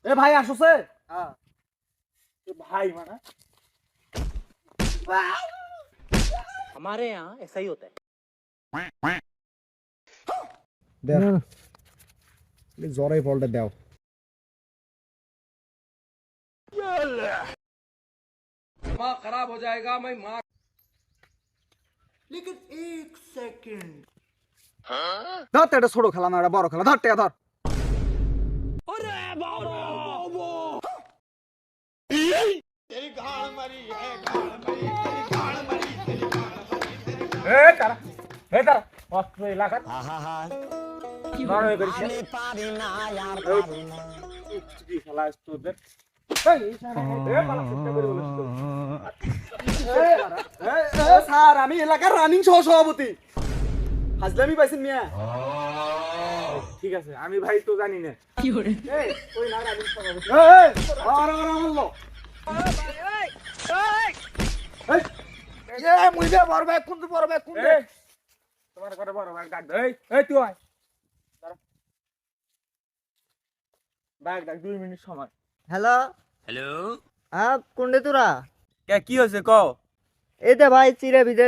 এ ভাই আসছে? হ্যাঁ। এ ভাই মানে हमारे यहाँ ऐसा ही होता है। দেখ জরাই বলটা দাও। ধর তো, এটা ছোট খেলা না, এটা বড় খেলা। ধর টেকা ধর। এ তারা এ তারা অস্ত্র এলাকা নড় হয়ে করিস আমি পারি না আর এই পারি না। কি খেলা তোদের এই শালা এ পালা চেষ্টা করে বলিস তো স্যার আমি এলাকার রানিং সহ সভাপতি হাজলামি পাইছেন মিয়া ঠিক আছে আমি ভাই তো জানি না কি করে এই ওই না রানিং সভাপতি এই আর আমলো এই মুই দে বড় ভাই কোন দে তোমার করে বড় ভাই ডাক দে এই তুই আয় ডাক 2 মিনিট সময় হ্যালো हेलो হ্যাঁ কোনডে তোরা কে কি হইছে কও এই দে ভাই চিড়ে ভিজে